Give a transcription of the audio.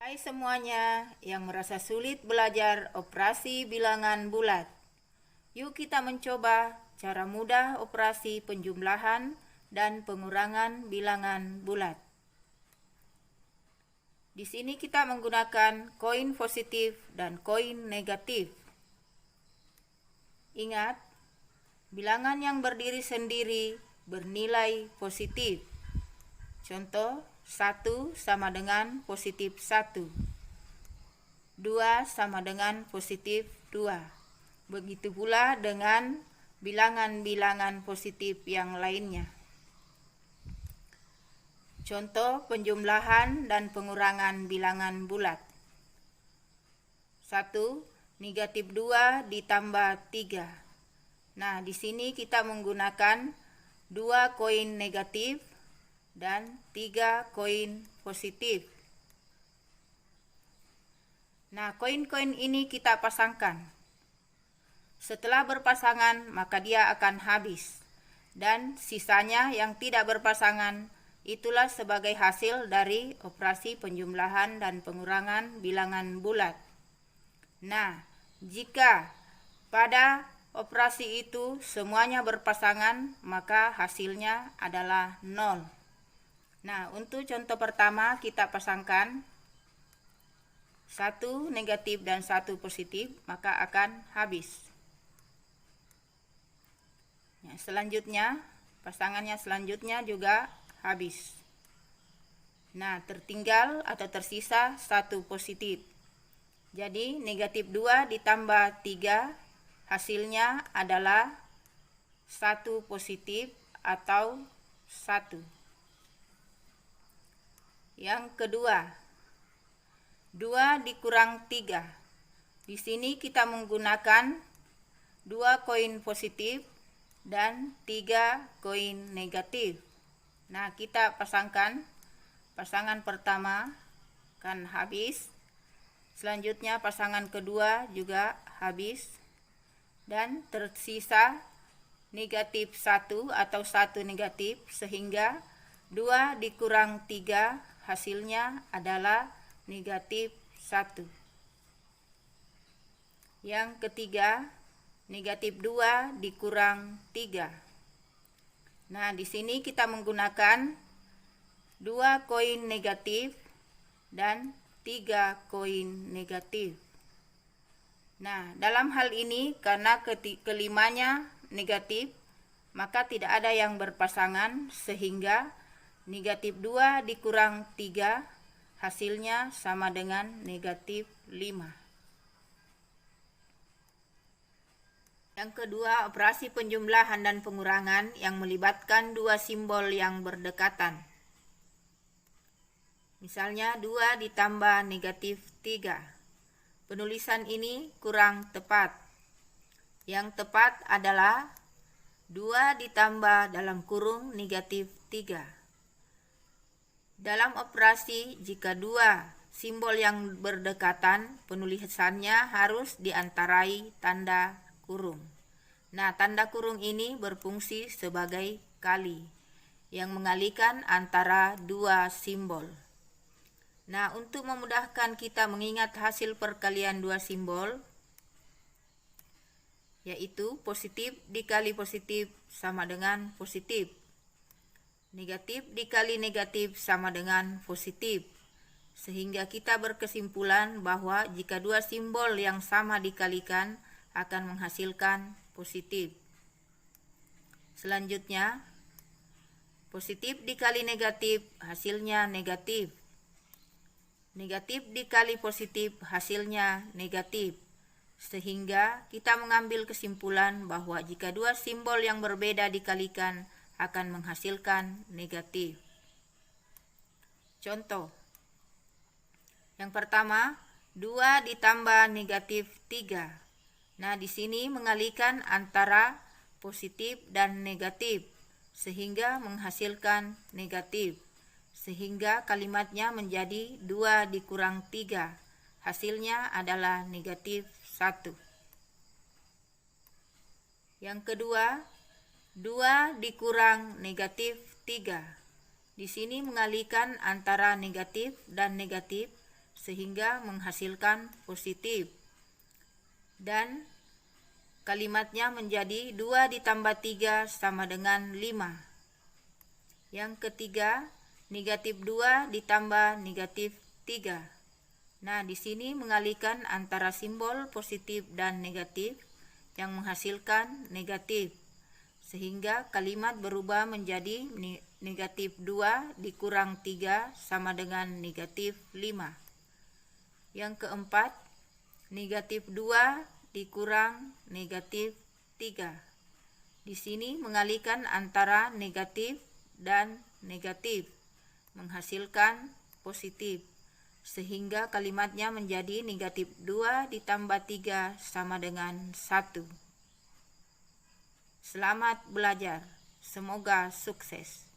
Hai semuanya yang merasa sulit belajar operasi bilangan bulat. Yuk kita mencoba cara mudah operasi penjumlahan dan pengurangan bilangan bulat. Di sini kita menggunakan koin positif dan koin negatif. Ingat, bilangan yang berdiri sendiri bernilai positif. Contoh, 1 sama dengan positif 1. 2 sama dengan positif 2. Begitu pula dengan bilangan-bilangan positif yang lainnya. Contoh penjumlahan dan pengurangan bilangan bulat. 1 negatif 2 ditambah 3. Nah, di sini kita menggunakan 2 koin negatif dan 3 koin positif. Nah, koin-koin ini kita pasangkan. Setelah berpasangan, maka dia akan habis. Dan sisanya yang tidak berpasangan, itulah sebagai hasil dari operasi penjumlahan dan pengurangan bilangan bulat. Nah, jika pada operasi itu semuanya berpasangan, maka hasilnya adalah 0. Nah, untuk contoh pertama kita pasangkan 1 negatif dan 1 positif, maka akan habis. Ya, selanjutnya, pasangannya selanjutnya juga habis. Nah, tertinggal atau tersisa 1 positif. Jadi, negatif 2 ditambah 3, hasilnya adalah 1 positif atau 1. Yang kedua, 2 dikurang 3. Di sini kita menggunakan 2 koin positif dan 3 koin negatif. Nah, kita pasangkan. Pasangan pertama kan habis. Selanjutnya pasangan kedua juga habis. Dan tersisa negatif 1 atau 1 negatif, sehingga 2 dikurang 3 hasilnya adalah negatif 1. Yang ketiga, negatif 2 dikurang 3. Nah, di sini kita menggunakan 2 koin negatif dan 3 koin negatif. Nah, dalam hal ini karena kelimanya negatif, maka tidak ada yang berpasangan, sehingga negatif 2 dikurang 3 hasilnya sama dengan negatif 5. Yang kedua, operasi penjumlahan dan pengurangan yang melibatkan 2 simbol yang berdekatan. Misalnya 2 ditambah negatif 3. Penulisan ini kurang tepat. Yang tepat adalah 2 ditambah dalam kurung negatif 3. Dalam operasi, jika 2 simbol yang berdekatan, penulisannya harus diantarai tanda kurung. Nah, tanda kurung ini berfungsi sebagai kali yang mengalihkan antara 2 simbol. Nah, untuk memudahkan kita mengingat hasil perkalian 2 simbol, yaitu positif dikali positif sama dengan positif. Negatif dikali negatif sama dengan positif. Sehingga kita berkesimpulan bahwa jika 2 simbol yang sama dikalikan akan menghasilkan positif. Selanjutnya, positif dikali negatif hasilnya negatif. Negatif dikali positif hasilnya negatif. Sehingga kita mengambil kesimpulan bahwa jika 2 simbol yang berbeda dikalikan akan menghasilkan negatif. Contoh. Yang pertama, 2 ditambah negatif 3. Nah, di sini mengalihkan antara positif dan negatif, sehingga menghasilkan negatif. Sehingga kalimatnya menjadi 2 dikurang 3. Hasilnya adalah negatif 1. Yang kedua, 2 dikurang negatif 3. Di sini mengalihkan antara negatif dan negatif, sehingga menghasilkan positif. Dan kalimatnya menjadi 2 ditambah 3 sama dengan 5. Yang ketiga, negatif 2 ditambah negatif 3. Nah, di sini mengalihkan antara simbol positif dan negatif yang menghasilkan negatif, sehingga kalimat berubah menjadi negatif 2 dikurang 3 sama dengan negatif 5. Yang keempat, negatif 2 dikurang negatif 3. Di sini mengalihkan antara negatif dan negatif, menghasilkan positif, sehingga kalimatnya menjadi negatif 2 ditambah 3 sama dengan 1. Selamat belajar, semoga sukses.